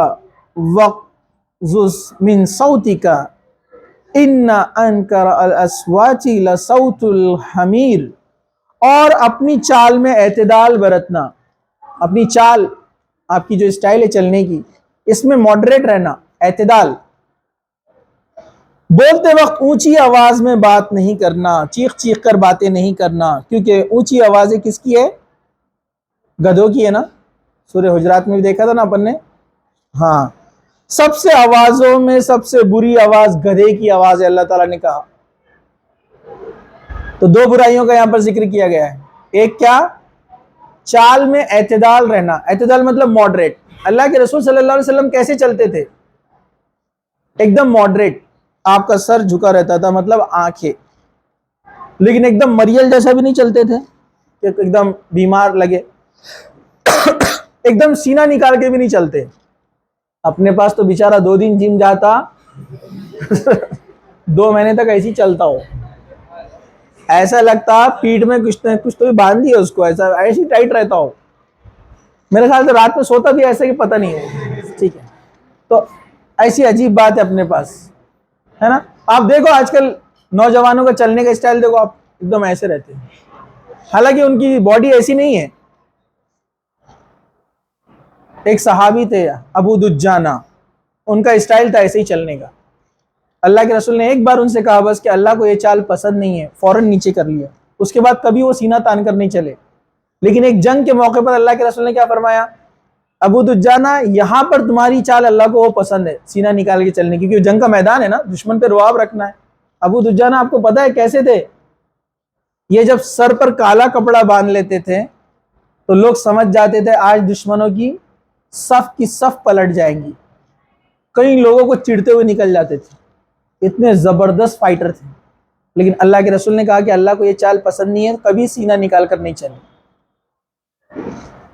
وغضض من صوتک ان انکر الاصوات لصوت الحمیر. اور اپنی چال میں اعتدال برتنا. اپنی چال، آپ کی جو اسٹائل ہے چلنے کی، اس میں ماڈریٹ رہنا، اعتدال. بولتے وقت اونچی آواز میں بات نہیں کرنا، چیخ چیخ کر باتیں نہیں کرنا، کیونکہ اونچی آوازیں کس کی ہے؟ گدھوں کی ہے نا. سورہ حجرات میں بھی دیکھا تھا نا اپن نے. ہاں، سب سے آوازوں میں سب سے بری آواز گدھے کی آواز ہے، اللہ تعالیٰ نے کہا. تو دو برائیوں کا یہاں پر ذکر کیا گیا ہے. ایک کیا؟ چال میں اعتدال رہنا. اعتدال مطلب ماڈریٹ. اللہ کے رسول صلی اللہ علیہ وسلم کیسے چلتے تھے؟ ایک دم ماڈریٹ. آپ کا سر جھکا رہتا تھا، مطلب آنکھیں، لیکن ایک دم مریل جیسا بھی نہیں چلتے تھے کہ ایک دم بیمار لگے. ایک دم سینہ نکال کے بھی نہیں چلتے. اپنے پاس تو بیچارہ 2 دن جم جاتا 2 مہینے تک ایسی چلتا ہو، ایسا لگتا پیٹ میں کچھ تو بھی باندھ دیا اس کو، ایسی ٹائٹ رہتا ہو. میرے خیال سے رات میں سوتا بھی ایسا کہ پتہ نہیں ہے. ٹھیک ہے، تو ایسی عجیب بات ہے اپنے پاس، ہے نا. آپ دیکھو آج کل نوجوانوں کا چلنے کا اسٹائل دیکھو، آپ ایک دم ایسے رہتے ہیں، حالانکہ ان کی باڈی ایسی نہیں ہے. ایک صحابی تھے ابو دجانہ، ان کا اسٹائل تھا ایسے ہی چلنے کا. اللہ کے رسول نے ایک بار ان سے کہا بس کہ اللہ کو یہ چال پسند نہیں ہے، فوراً نیچے کر لیا. اس کے بعد کبھی وہ سینہ تان کر نہیں چلے. لیکن ایک جنگ کے موقع پر اللہ کے رسول نے کیا فرمایا؟ ابو دجانہ، یہاں پر تمہاری چال اللہ کو وہ پسند ہے، سینہ نکال کے چلنے کی، کیونکہ جنگ کا میدان ہے نا، دشمن پہ رعب رکھنا ہے. ابو دجانہ آپ کو پتا ہے کیسے تھے؟ یہ جب سر پر کالا کپڑا باندھ لیتے تھے تو لوگ سمجھ جاتے تھے آج دشمنوں کی صف پلٹ جائیں گی. کئی لوگوں کو چڑھتے ہوئے نکل جاتے تھے، اتنے زبردست فائٹر تھے. لیکن اللہ کے رسول نے کہا کہ اللہ کو یہ چال پسند نہیں ہے، کبھی سینہ نکال کر نہیں چلے.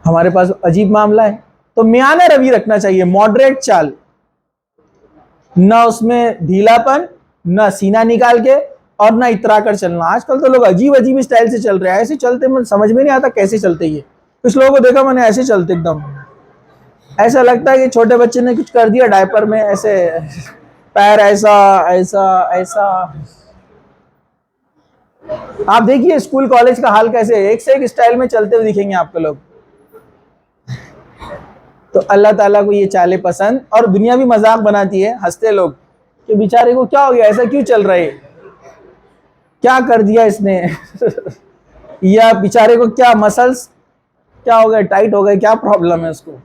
ہمارے پاس عجیب معاملہ ہے. تو میانہ روی رکھنا چاہیے، ماڈریٹ چال، نہ اس میں ڈھیلا پن، نہ سینہ نکال کے، اور نہ اترا کر چلنا. آج کل تو لوگ عجیب عجیب اسٹائل سے چل رہے ہیں، ایسے چلتے میں سمجھ میں نہیں آتا کیسے چلتے. یہ کچھ لوگوں کو دیکھا میں نے ایسے چلتے، ایک دم ایسا لگتا ہے کہ چھوٹے بچے نے کچھ کر دیا ڈائپر میں، ایسے پیر ایسا ایسا ایسا. آپ دیکھیے اسکول کالج کا حال کیسے، ایک سے ایک اسٹائل میں چلتے ہوئے دکھیں گے آپ کو لوگ. تو اللہ تعالیٰ کو یہ چالیں پسند، اور دنیا بھی مذاق بناتی ہے، ہنستے لوگ کہ بیچارے کو کیا ہو گیا، ایسا کیوں چل رہے، کیا کر دیا اس نے یا بیچارے کو کیا مسلس کیا ہو گئے، ٹائٹ ہو گئے، کیا پرابلم ہے اس کو.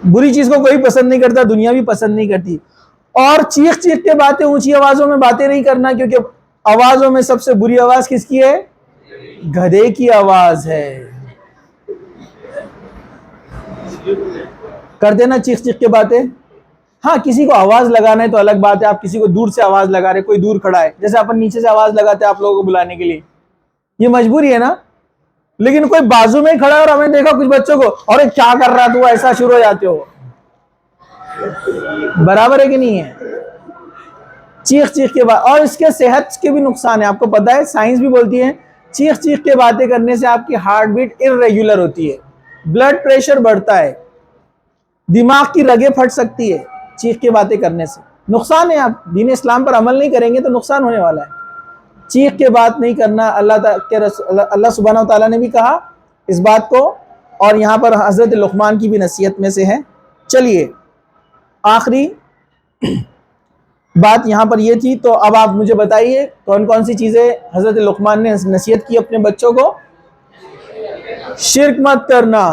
بری چیز کو کوئی پسند نہیں کرتا، دنیا بھی پسند نہیں کرتی. اور چیخ چیخ کے باتیں، اونچی آوازوں میں باتیں نہیں کرنا، کیونکہ آوازوں میں سب سے بری آواز کس کی ہے؟ گدھے کی آواز ہے. کر دینا چیخ چیخ کے باتیں. ہاں کسی کو آواز لگانا ہے تو الگ بات ہے، آپ کسی کو دور سے آواز لگا رہے، کوئی دور کھڑا ہے، جیسے اپن نیچے سے آواز لگاتے ہیں آپ لوگوں کو بلانے کے لیے، یہ مجبوری ہے نا. لیکن کوئی بازو میں کھڑا ہے اور ہمیں دیکھا کچھ بچوں کو، اور کیا کر رہا تو ایسا شروع ہو جاتے ہو، برابر ہے کہ نہیں ہے؟ چیخ چیخ کے بعد، اور اس کے صحت کے بھی نقصان ہے. آپ کو پتا ہے سائنس بھی بولتی ہے چیخ چیخ کے باتیں کرنے سے آپ کی ہارٹ بیٹ irregular ہوتی ہے، بلڈ پریشر بڑھتا ہے، دماغ کی رگیں پھٹ سکتی ہے چیخ کے باتیں کرنے سے. نقصان ہے. آپ دین اسلام پر عمل نہیں کریں گے تو نقصان ہونے والا ہے. چیخ کے بات نہیں کرنا، اللہ سبحانہ و تعالیٰ نے بھی کہا اس بات کو، اور یہاں پر حضرت لقمان کی بھی نصیحت میں سے ہے. چلیے آخری بات یہاں پر یہ تھی، تو اب آپ مجھے بتائیے کون کون سی چیزیں حضرت لقمان نے نصیحت کی اپنے بچوں کو؟ شرک مت کرنا،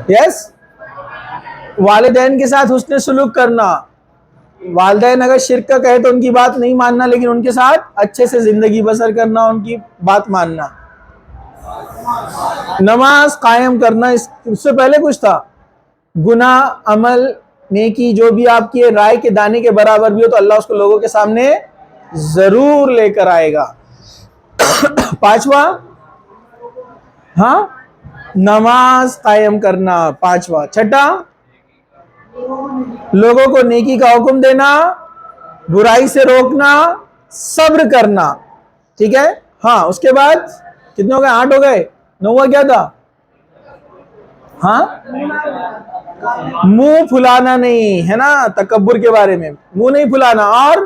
یس، والدین کے ساتھ حسن سلوک کرنا، والدین اگر شرک کا کہے تو ان کی بات نہیں ماننا، لیکن ان کے ساتھ اچھے سے زندگی بسر کرنا، ان کی بات ماننا، نماز قائم کرنا، اس سے پہلے کچھ تھا، گناہ عمل نیکی جو بھی آپ کی رائے کے دانے کے برابر بھی ہو تو اللہ اس کو لوگوں کے سامنے ضرور لے کر آئے گا۔ پانچواں، ہاں، نماز قائم کرنا، پانچواں۔ چھٹا، لوگوں کو نیکی کا حکم دینا، برائی سے روکنا، صبر کرنا، ٹھیک ہے؟ ہاں، اس کے بعد کتنے ہو گئے؟ 8 ہو گئے۔ 9واں کیا تھا؟ ہاں، منہ پھلانا نہیں ہے نا، تکبر کے بارے میں منہ نہیں پھلانا، اور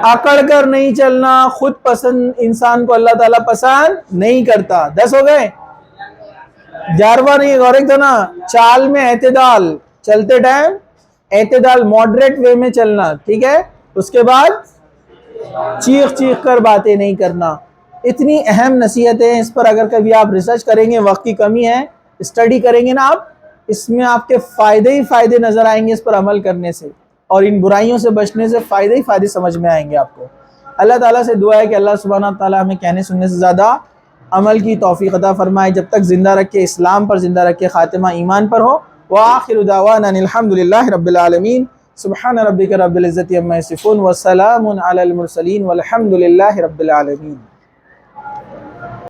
اکڑ کر نہیں چلنا، خود پسند انسان کو اللہ تعالیٰ پسند نہیں کرتا۔ 10 ہو گئے۔ 11واں نہیں، اور ایک تھا نا، چال میں اعتدال، چلتے ٹائم اعتدال، ماڈریٹ وے میں چلنا، ٹھیک ہے؟ اس کے بعد چیخ چیخ کر باتیں نہیں کرنا۔ اتنی اہم نصیحتیں، اس پر اگر کبھی آپ ریسرچ کریں گے، وقت کی کمی ہے، اسٹڈی کریں گے نا آپ، اس میں آپ کے فائدے ہی فائدے نظر آئیں گے اس پر عمل کرنے سے، اور ان برائیوں سے بچنے سے فائدے ہی فائدے سمجھ میں آئیں گے آپ کو۔ اللہ تعالیٰ سے دعا ہے کہ اللہ سبحانہ تعالیٰ ہمیں کہنے سننے سے زیادہ عمل کی توفیق عطا فرمائے، جب تک زندہ رکھے اسلام پر، زندہ رکھے خاتمہ ایمان پر ہو۔ وآخر دعوانا الحمد للہ رب العالمین، سبحان ربک رب العزت عما یصفون، وسلام علی المرسلین، والحمد للہ رب العالمین۔